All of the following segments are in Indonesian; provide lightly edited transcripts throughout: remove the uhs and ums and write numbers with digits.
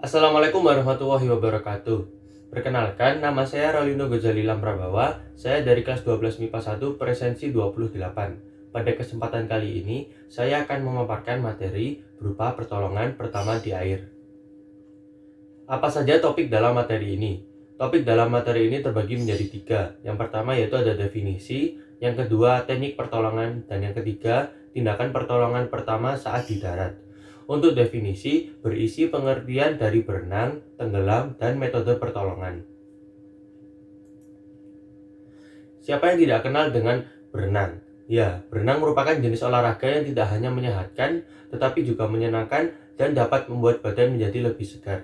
Assalamualaikum warahmatullahi wabarakatuh. Perkenalkan, nama saya Rolino Gozali Lamprabawa. Saya dari kelas 12 MIPA 1 Presensi 28. Pada kesempatan kali ini, saya akan memaparkan materi berupa pertolongan pertama di air. Apa saja topik dalam materi ini? Topik dalam materi ini terbagi menjadi 3. Yang pertama yaitu ada definisi, yang kedua teknik pertolongan, dan yang ketiga tindakan pertolongan pertama saat di darat. Untuk definisi, berisi pengertian dari berenang, tenggelam, dan metode pertolongan. Siapa yang tidak kenal dengan berenang? Ya, berenang merupakan jenis olahraga yang tidak hanya menyehatkan, tetapi juga menyenangkan dan dapat membuat badan menjadi lebih segar.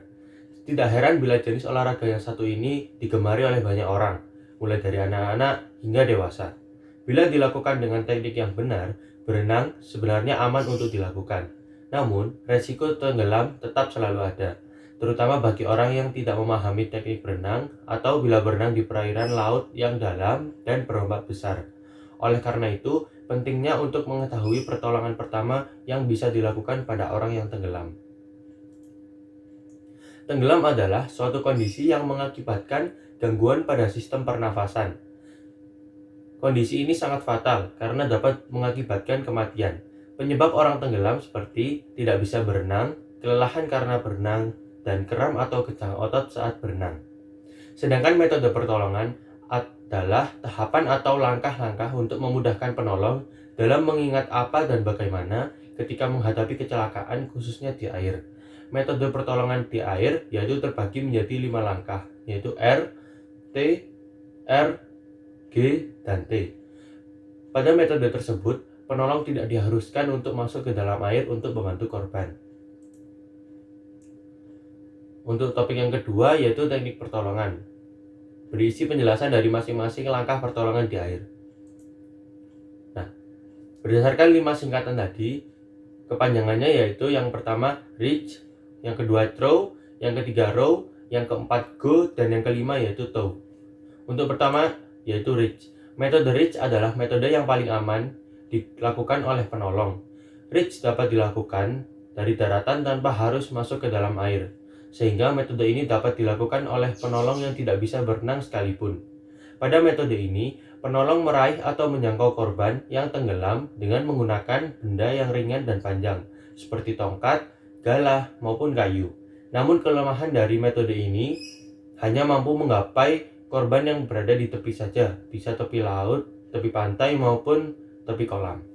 Tidak heran bila jenis olahraga yang satu ini digemari oleh banyak orang, mulai dari anak-anak hingga dewasa. Bila dilakukan dengan teknik yang benar, berenang sebenarnya aman untuk dilakukan. Namun, resiko tenggelam tetap selalu ada, terutama bagi orang yang tidak memahami teknik berenang atau bila berenang di perairan laut yang dalam dan berombak besar. Oleh karena itu, pentingnya untuk mengetahui pertolongan pertama yang bisa dilakukan pada orang yang tenggelam. Tenggelam adalah suatu kondisi yang mengakibatkan gangguan pada sistem pernafasan. Kondisi ini sangat fatal karena dapat mengakibatkan kematian. Penyebab orang tenggelam seperti tidak bisa berenang, kelelahan karena berenang, dan kram atau kejang otot saat berenang. Sedangkan metode pertolongan adalah tahapan atau langkah-langkah untuk memudahkan penolong dalam mengingat apa dan bagaimana ketika menghadapi kecelakaan khususnya di air. Metode pertolongan di air yaitu terbagi menjadi 5 langkah, yaitu R, T, R, G, dan T. Pada metode tersebut, penolong tidak diharuskan untuk masuk ke dalam air untuk membantu korban. Untuk topik yang kedua yaitu teknik pertolongan. Berisi penjelasan dari masing-masing langkah pertolongan di air. Nah, berdasarkan 5 singkatan tadi, kepanjangannya yaitu yang pertama reach, yang kedua throw, yang ketiga row, yang keempat go, dan yang kelima yaitu tow. Untuk pertama yaitu reach. Metode reach adalah metode yang paling aman dilakukan oleh penolong. Reach dapat dilakukan dari daratan tanpa harus masuk ke dalam air, sehingga metode ini dapat dilakukan oleh penolong yang tidak bisa berenang sekalipun. Pada metode ini, penolong meraih atau menjangkau korban yang tenggelam dengan menggunakan benda yang ringan dan panjang, seperti tongkat, galah, maupun kayu. Namun kelemahan dari metode ini hanya mampu menggapai korban yang berada di tepi saja, bisa tepi laut, tepi pantai, maupun tepi kolam.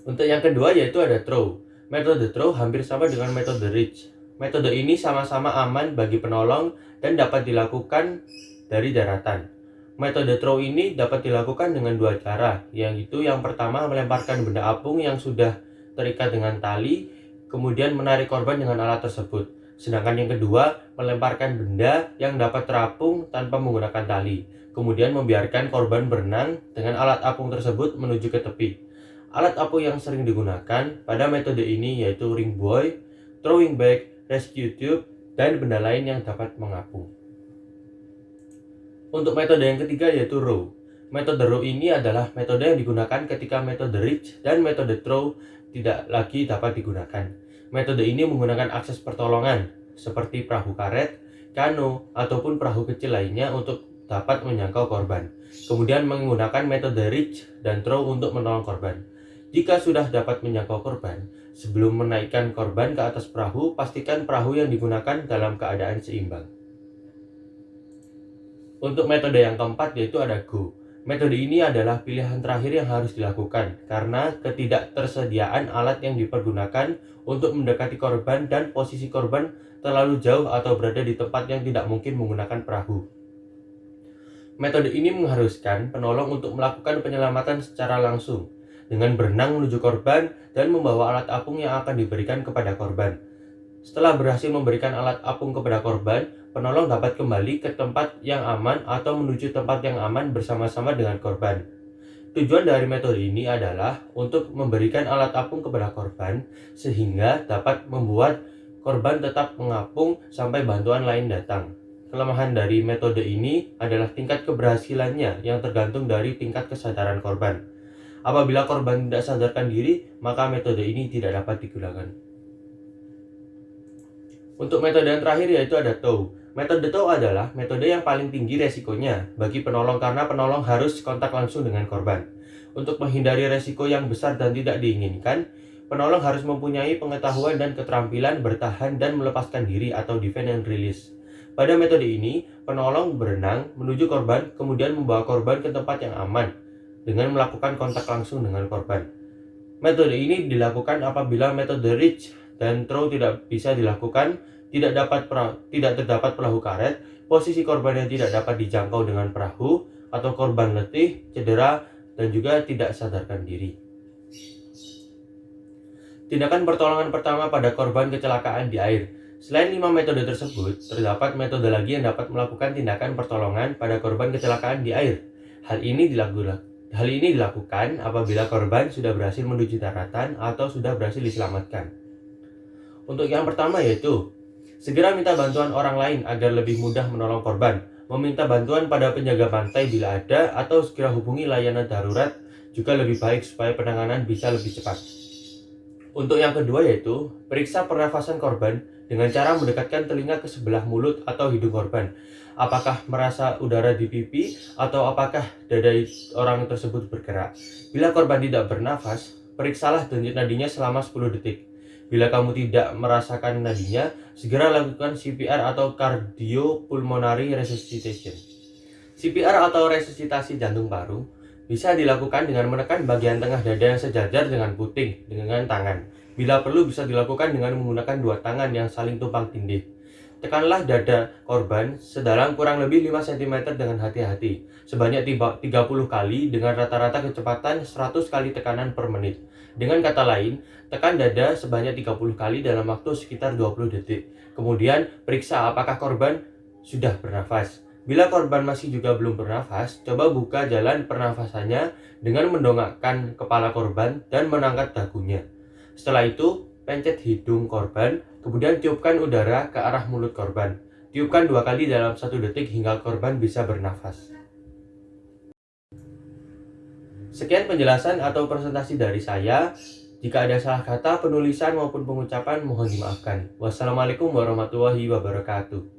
Untuk yang kedua yaitu ada throw. Metode throw hampir sama dengan metode reach. Metode ini sama-sama aman bagi penolong dan dapat dilakukan dari daratan. Metode throw ini dapat dilakukan dengan 2 cara, yaitu yang pertama melemparkan benda apung yang sudah terikat dengan tali, kemudian menarik korban dengan alat tersebut. Sedangkan yang kedua, melemparkan benda yang dapat terapung tanpa menggunakan tali, kemudian membiarkan korban berenang dengan alat apung tersebut menuju ke tepi. Alat apung yang sering digunakan pada metode ini yaitu ring buoy, throwing bag, rescue tube, dan benda lain yang dapat mengapung. Untuk metode yang ketiga yaitu row. Metode row ini adalah metode yang digunakan ketika metode reach dan metode throw tidak lagi dapat digunakan. Metode ini menggunakan akses pertolongan seperti perahu karet, kano, ataupun perahu kecil lainnya untuk dapat menjangkau korban. Kemudian menggunakan metode reach dan throw untuk menolong korban. Jika sudah dapat menjangkau korban, sebelum menaikkan korban ke atas perahu, pastikan perahu yang digunakan dalam keadaan seimbang. Untuk metode yang keempat yaitu ada go. Metode ini adalah pilihan terakhir yang harus dilakukan karena ketidaktersediaan alat yang dipergunakan untuk mendekati korban dan posisi korban terlalu jauh atau berada di tempat yang tidak mungkin menggunakan perahu. Metode ini mengharuskan penolong untuk melakukan penyelamatan secara langsung dengan berenang menuju korban dan membawa alat apung yang akan diberikan kepada korban. Setelah berhasil memberikan alat apung kepada korban, penolong dapat kembali ke tempat yang aman atau menuju tempat yang aman bersama-sama dengan korban. Tujuan dari metode ini adalah untuk memberikan alat apung kepada korban sehingga dapat membuat korban tetap mengapung sampai bantuan lain datang. Kelemahan dari metode ini adalah tingkat keberhasilannya yang tergantung dari tingkat kesadaran korban. Apabila korban tidak sadarkan diri, maka metode ini tidak dapat digunakan. Untuk metode yang terakhir yaitu ada TOW. Metode TOW adalah metode yang paling tinggi resikonya bagi penolong karena penolong harus kontak langsung dengan korban. Untuk menghindari resiko yang besar dan tidak diinginkan, penolong harus mempunyai pengetahuan dan keterampilan bertahan dan melepaskan diri atau defend and release. Pada metode ini, penolong berenang menuju korban kemudian membawa korban ke tempat yang aman dengan melakukan kontak langsung dengan korban. Metode ini dilakukan apabila metode reach dan throw tidak bisa dilakukan, tidak terdapat perahu karet, posisi korban yang tidak dapat dijangkau dengan perahu, atau korban letih, cedera, dan juga tidak sadarkan diri. Tindakan pertolongan pertama pada korban kecelakaan di air. Selain 5 metode tersebut, terdapat metode lagi yang dapat melakukan tindakan pertolongan pada korban kecelakaan di air. Hal ini dilakukan apabila korban sudah berhasil menuju daratan atau sudah berhasil diselamatkan. Untuk yang pertama yaitu segera minta bantuan orang lain agar lebih mudah menolong korban, meminta bantuan pada penjaga pantai bila ada, atau segera hubungi layanan darurat juga lebih baik supaya penanganan bisa lebih cepat. Untuk yang kedua yaitu periksa pernafasan korban dengan cara mendekatkan telinga ke sebelah mulut atau hidung korban. Apakah merasa udara di pipi atau apakah dada orang tersebut bergerak. Bila korban tidak bernafas, periksalah denyut nadinya selama 10 detik. Bila kamu tidak merasakan nadinya, segera lakukan CPR atau cardiopulmonary resuscitation. CPR atau resusitasi jantung paru bisa dilakukan dengan menekan bagian tengah dada yang sejajar dengan puting dengan tangan. Bila perlu bisa dilakukan dengan menggunakan 2 tangan yang saling tumpang tindih. Tekanlah dada korban sedalam kurang lebih 5 cm dengan hati-hati, sebanyak 30 kali dengan rata-rata kecepatan 100 kali tekanan per menit. Dengan kata lain, tekan dada sebanyak 30 kali dalam waktu sekitar 20 detik. Kemudian, periksa apakah korban sudah bernafas. Bila korban masih juga belum bernafas, coba buka jalan pernafasannya dengan mendongakkan kepala korban dan mengangkat dagunya. Setelah itu, pencet hidung korban, kemudian tiupkan udara ke arah mulut korban. Tiupkan 2 kali dalam 1 detik hingga korban bisa bernafas. Sekian penjelasan atau presentasi dari saya. Jika ada salah kata, penulisan maupun pengucapan mohon dimaafkan. Wassalamualaikum warahmatullahi wabarakatuh.